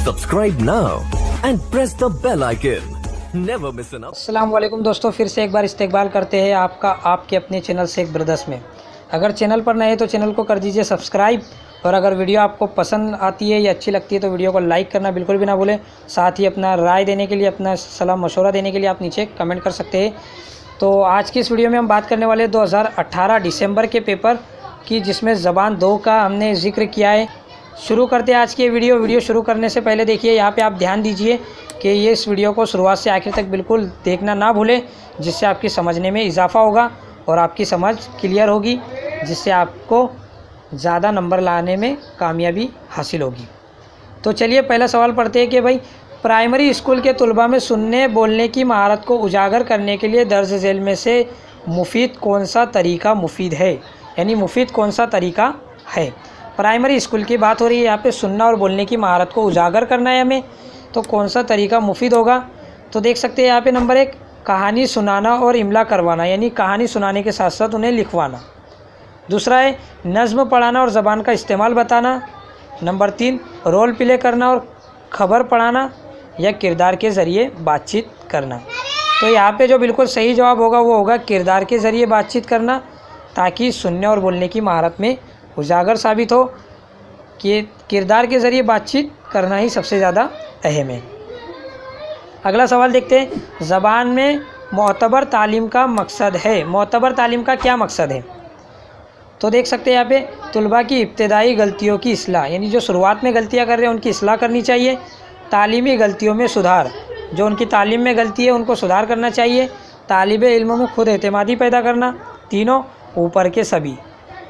Subscribe now and press the bell icon. Never miss an update. अस्सलाम वालेकुम दोस्तों, फिर से एक बार इस्तकबाल करते हैं आपका आपके अपने चैनल शेख ब्रदर्स में। अगर चैनल पर नए हैं तो चैनल को कर दीजिए सब्सक्राइब, और अगर वीडियो आपको पसंद आती है या अच्छी लगती है तो वीडियो को लाइक करना बिल्कुल भी ना भूलें। साथ ही अपना राय देने के लिए, अपना सलाह मशवरा देने के लिए आप नीचे कमेंट कर सकते हैं। तो आज की इस वीडियो में हम बात करने वाले 2018 दिसंबर के पेपर की, जिसमें ज़बान 2 का हमने ज़िक्र किया है। शुरू करते हैं आज की वीडियो शुरू करने से पहले देखिए यहाँ पे आप ध्यान दीजिए कि ये इस वीडियो को शुरुआत से आखिर तक बिल्कुल देखना ना भूलें, जिससे आपकी समझने में इजाफ़ा होगा और आपकी समझ क्लियर होगी, जिससे आपको ज़्यादा नंबर लाने में कामयाबी हासिल होगी। तो चलिए पहला सवाल पढ़ते हैं कि भाई प्राइमरी स्कूल के तलबा में सुनने बोलने की महारत को उजागर करने के लिए दर्ज झेल में से मुफीद कौन सा तरीका मुफीद है, यानी मुफीद कौन सा तरीका है। प्राइमरी स्कूल की बात हो रही है, यहाँ पे सुनना और बोलने की महारत को उजागर करना है हमें, तो कौन सा तरीका मुफीद होगा। तो देख सकते हैं यहाँ पे नंबर 1 कहानी सुनाना और इमला करवाना, यानी कहानी सुनाने के साथ साथ उन्हें लिखवाना। दूसरा है नज़्म पढ़ाना और ज़बान का इस्तेमाल बताना। नंबर 3 रोल प्ले करना और खबर पढ़ाना या किरदार के ज़रिए बातचीत करना। तो यहाँ पे जो बिल्कुल सही जवाब होगा वो होगा किरदार के ज़रिए बातचीत करना, ताकि सुनने और बोलने की महारत में उजागर साबित हो कि किरदार के ज़रिए बातचीत करना ही सबसे ज़्यादा अहम है। अगला सवाल देखते हैं, ज़बान में मोतबर तालीम का मकसद है। मोतबर तालीम का क्या मकसद है। तो देख सकते हैं यहाँ पे तुलबा की इब्तदाई गलतियों की इस्लाह, यानी जो शुरुआत में गलतियाँ कर रहे हैं उनकी इस्लाह करनी चाहिए। तालीमी गलतियों में सुधार, जो उनकी तालीम में गलती है उनको सुधार करना चाहिए। तालिब इल्म में खुद एतमादी पैदा करना। तीनों ऊपर के सभी,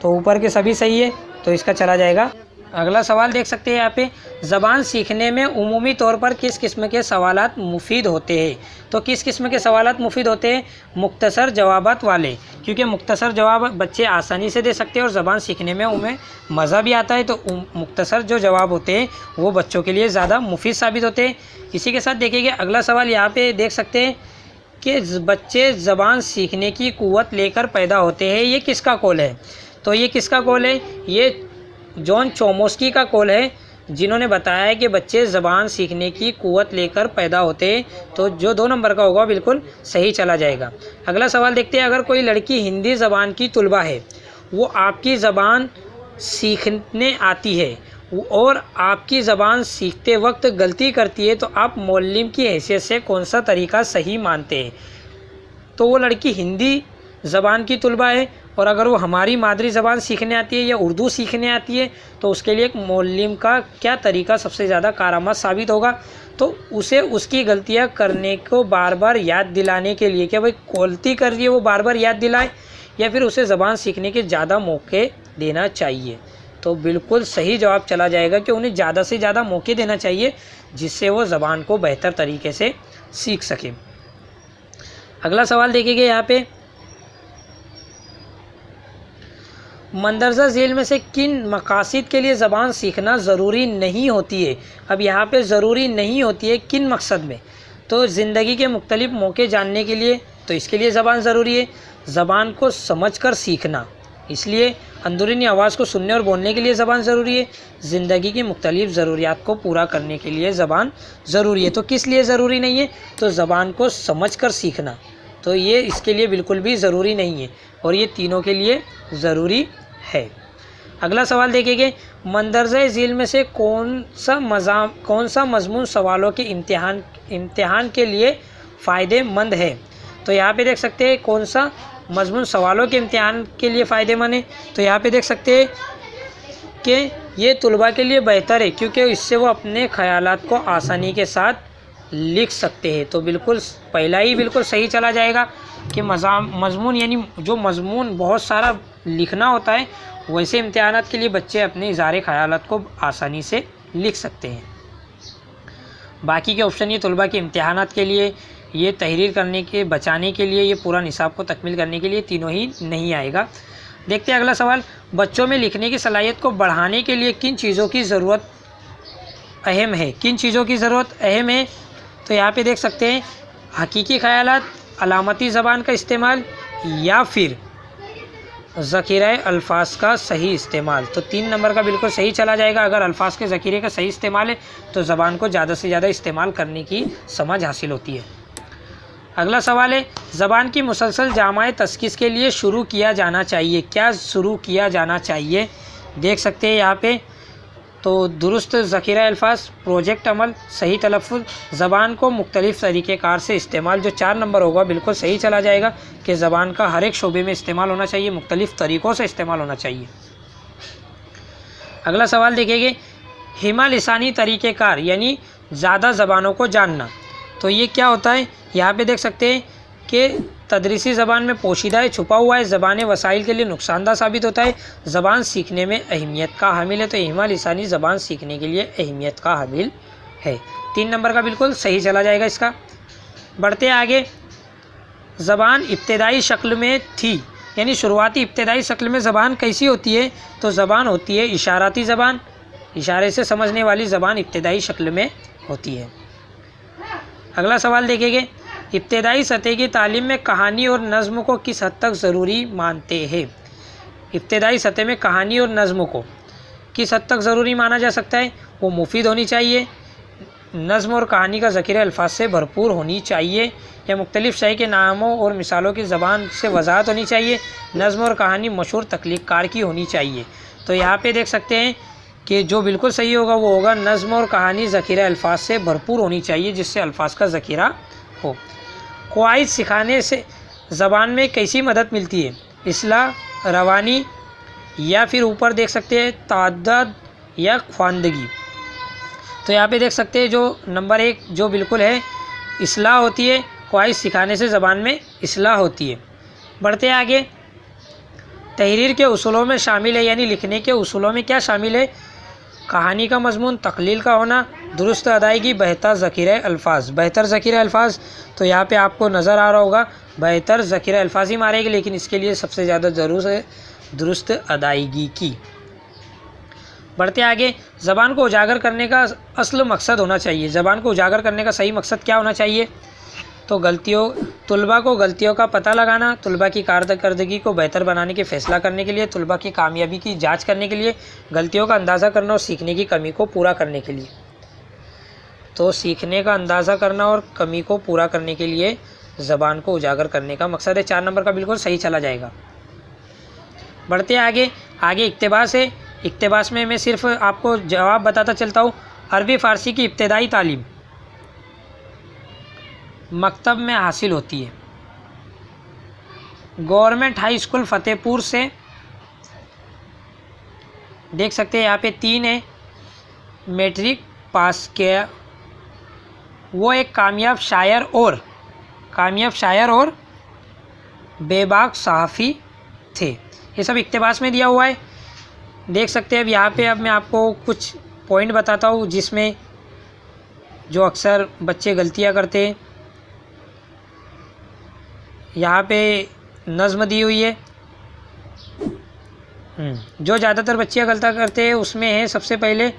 तो ऊपर के सभी सही है, तो इसका चला जाएगा। अगला सवाल देख सकते हैं यहाँ पे, ज़बान सीखने में उमूमी तौर पर किस किस्म के सवालात मुफीद होते हैं। तो किस किस्म के सवालात मुफीद होते हैं, मुख्तसर जवाबात वाले, क्योंकि मुख्तसर जवाब बच्चे आसानी से दे सकते हैं और ज़बान सीखने में उन्हें मज़ा भी आता है, तो मुख्तसर जो जवाब होते हैं वो बच्चों के लिए ज़्यादा मुफीद साबित होते हैं। इसी के साथ देखिए अगला सवाल यहाँ पे देख सकते हैं कि बच्चे ज़बान सीखने की क़ुव्वत लेकर पैदा होते हैं, ये किसका कौल है। तो ये किसका कौल है, ये जॉन चोमस्की का कौल है, जिन्होंने बताया है कि बच्चे ज़बान सीखने की क़ुव्वत लेकर पैदा होते हैं। तो जो 2 नंबर का होगा बिल्कुल सही चला जाएगा। अगला सवाल देखते हैं, अगर कोई लड़की हिंदी ज़बान की तुलबा है, वो आपकी ज़बान सीखने आती है और आपकी ज़बान सीखते वक्त गलती करती है, तो आप मौल्लिम की हैसियत से कौन सा तरीका सही मानते हैं। तो वो लड़की हिंदी ज़बान की तुलबा है और अगर वो हमारी मादरी ज़बान सीखने आती है या उर्दू सीखने आती है, तो उसके लिए एक मौल्लिम का क्या तरीका सबसे ज़्यादा कारामद साबित होगा। तो उसे उसकी गलतियां करने को बार बार याद दिलाने के लिए, क्या भाई गलती कर रही है वो बार बार याद दिलाए, या फिर उसे ज़बान सीखने के ज़्यादा मौके देना चाहिए। तो बिल्कुल सही जवाब चला जाएगा कि उन्हें ज़्यादा से ज़्यादा मौके देना चाहिए, जिससे वो ज़बान को बेहतर तरीके से सीख सके। अगला सवाल देखिएगा यहाँ पे, मंदरजा झेल में से किन मकासद के लिए ज़बान सीखना ज़रूरी नहीं होती है। अब यहाँ पे ज़रूरी नहीं होती है किन मकसद में, तो ज़िंदगी के मुख्तलिफ मौके जानने के लिए, तो इसके लिए ज़बान ज़रूरी है। ज़बान को समझकर सीखना, इसलिए अंदरूनी आवाज़ को सुनने और बोलने के लिए ज़बान ज़रूरी है। ज़िंदगी की मुख्तलिफ ज़रूरियात को पूरा करने के लिए ज़बान ज़रूरी है। तो किस लिए ज़रूरी नहीं है, तो ज़बान को समझकर सीखना, तो ये इसके लिए बिल्कुल भी ज़रूरी नहीं है, और ये तीनों के लिए ज़रूरी है। अगला सवाल देखेंगे, मंदरजा झील में से कौन सा मज़मून सवालों के इम्तिहान के लिए फ़ायदेमंद है। तो यहाँ पे देख सकते हैं कौन सा मज़मून सवालों के इम्तिहान के लिए फ़ायदेमंद है। तो यहाँ पे देख सकते हैं कि ये तुलबा के लिए बेहतर है, क्योंकि इससे वो अपने ख़यालात को आसानी के साथ लिख सकते हैं। तो बिल्कुल पहला ही बिल्कुल सही चला जाएगा कि मज़मून, यानी जो मज़मून बहुत सारा लिखना होता है, वैसे इम्तिहानात के लिए बच्चे अपने इज़हार ख़यालात को आसानी से लिख सकते हैं। बाकी के ऑप्शन ये तुलबा के इम्तिहानात के लिए, ये तहरीर करने के बचाने के लिए, ये पूरा निसाब को तकमील करने के लिए तीनों ही नहीं आएगा। देखते हैं अगला सवाल, बच्चों में लिखने की सलाहियत को बढ़ाने के लिए किन चीज़ों की ज़रूरत अहम है। किन चीज़ों की ज़रूरत अहम है, तो यहाँ पे देख सकते हैं हकीकी ख़यालात, अलामती ज़बान का इस्तेमाल, या फिर ज़ख़ीरा अल्फाज का सही इस्तेमाल। तो 3 नंबर का बिल्कुल सही चला जाएगा। अगर अल्फाज के ज़ख़ीरे का सही इस्तेमाल है तो ज़बान को ज़्यादा से ज़्यादा इस्तेमाल करने की समझ हासिल होती है। अगला सवाल है, ज़बान की मुसलसल जामाए तस्कीस के लिए शुरू किया जाना चाहिए। क्या शुरू किया जाना चाहिए? देख सकते हैं यहाँ पे। तो दुरुस्त ज़ख़ीरा अल्फाज, प्रोजेक्ट अमल, सही तलफ़्फ़ुज़, ज़बान को मुख्तलिफ़ तरीक़ेकार से इस्तेमाल। जो 4 नंबर होगा बिल्कुल सही चला जाएगा कि ज़बान का हर एक शोबे में इस्तेमाल होना चाहिए, मुख्तलिफ़ तरीक़ों से इस्तेमाल होना चाहिए। अगला सवाल देखेंगे, हिमा लिसानी तरीक़ेकार यानी ज़्यादा ज़बानों को जानना। तो ये क्या होता है? यहाँ पे देख सकते हैं कि तदरीसी ज़बान में पोशीदा है, छुपा हुआ है, ज़बान वसाइल के लिए नुकसानदा साबित होता है, ज़बान सीखने में अहमियत का हामिल है। तो हिमा लिसानी ज़बान सीखने के लिए अहमियत का हामिल है। 3 नंबर का बिल्कुल सही चला जाएगा इसका। बढ़ते आगे, ज़बान इब्तदाई शक्ल में थी यानी शुरुआती इब्तदाई शक्ल में ज़बान कैसी होती है? तो ज़बान होती है इशाराती ज़बान, इशारे से समझने वाली ज़बान इब्तदाई शक्ल में होती है। अगला सवाल देखेंगे, इब्तदाई सतह की तालीम में कहानी और नज़्म को किस हद तक ज़रूरी मानते हैं? इब्तदाई सतह में कहानी और नज़्म को किस हद तक ज़रूरी माना जा सकता है? वो मुफीद होनी चाहिए, नज़्म और कहानी का ज़ख़ीरा अल्फाज से भरपूर होनी चाहिए, या मुख्तलिफ़ शय के नामों और मिसालों की ज़बान से वजाहत होनी चाहिए, नज़्म और कहानी मशहूर तख्लीक़कार की होनी चाहिए। तो यहाँ पे देख सकते हैं कि जो बिल्कुल सही होगा वो होगा नज़्म और कहानी ज़ख़ीरा अल्फाज से भरपूर होनी चाहिए, जिससे अल्फाज का ज़ख़ीरा हो। क़वाइद सिखाने से ज़बान में कैसी मदद मिलती है? इस्लाह, रवानी, या फिर ऊपर देख सकते हैं तादाद या ख्वानदगी। तो यहाँ पे देख सकते हैं जो नंबर 1 जो बिल्कुल है, इस्लाह होती है। क़वाइद सिखाने से ज़बान में इस्लाह होती है। बढ़ते आगे, तहरीर के उसूलों में शामिल है यानी लिखने के उसूलों में क्या शामिल है? कहानी का मजमून, तक़लील का होना, दुरुस्त अदायगी, बेहतर ज़ख़ीरा अल्फाज। बेहतर ज़ख़ीरा अल्फाज, तो यहाँ पे आपको नज़र आ रहा होगा बेहतर ज़ख़ीरा अल्फाज ही मारेगी, लेकिन इसके लिए सबसे ज़्यादा ज़रूरत है दुरुस्त अदायगी की। बढ़ते आगे, ज़बान को उजागर करने का असल मकसद होना चाहिए। ज़बान को उजागर करने का सही मकसद क्या होना चाहिए? तो तलबा को गलतियों का पता लगाना, तलबा की कारकर्दगी को बेहतर बनाने के फ़ैसला करने के लिए, तलबा की कामयाबी की जांच करने के लिए, गलतियों का अंदाज़ा करना और सीखने की कमी को पूरा करने के लिए। तो सीखने का अंदाज़ा करना और कमी को पूरा करने के लिए ज़बान को उजागर करने का मकसद है। 4 नंबर का बिल्कुल सही चला जाएगा। बढ़ते आगे इक्तिबास है। इक्तिबास में मैं सिर्फ आपको जवाब बताता चलता हूँ। अरबी फ़ारसी की इब्तदाई तालीम मकतब में हासिल होती है। गवर्नमेंट हाई स्कूल फ़तेहपुर से देख सकते हैं यहाँ पे 3 है, मैट्रिक पास किया। वो एक कामयाब शायर और बेबाक सहाफ़ी थे। ये सब इक्तिबास में दिया हुआ है। देख सकते हैं अब यहाँ पे मैं आपको कुछ पॉइंट बताता हूँ जिसमें जो अक्सर बच्चे गलतियाँ करते हैं। यहाँ पे नज़्म दी हुई है। जो ज़्यादातर बच्चे गलतियाँ करते हैं उसमें है सबसे पहले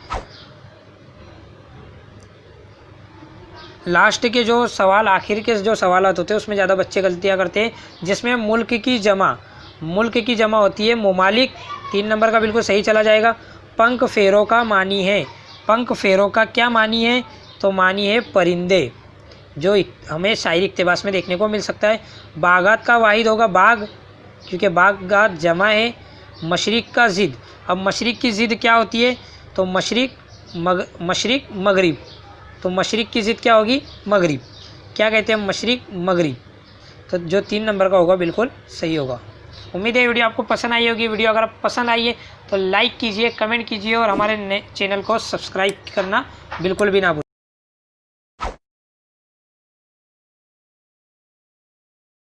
लास्ट के जो सवाल, आखिर के जो सवालात होते हैं उसमें ज़्यादा बच्चे गलतियाँ करते हैं, जिसमें मुल्क की जमा होती है मुमालिक। 3 नंबर का बिल्कुल सही चला जाएगा। पंख फेरों का मानी है। पंख फेरों का क्या मानी है? तो मानी है परिंदे, जो हमें शायरी इक्तिबास में देखने को मिल सकता है। बागात का वाहिद होगा बाग, क्योंकि बागात जमा है। मशरिक़ का ज़िद, अब मशरिक़ की ज़िद क्या होती है? तो मशरिक़ मगरिब। तो मशरिक़ की ज़िद क्या होगी? मगरिब। क्या कहते हैं? मशरिक़ मगरिब। तो जो 3 नंबर का होगा बिल्कुल सही होगा। उम्मीद है वीडियो आपको पसंद आई होगी। वीडियो अगर पसंद आई है तो लाइक कीजिए, कमेंट कीजिए और हमारे चैनल को सब्सक्राइब करना बिल्कुल भी ना भूलें।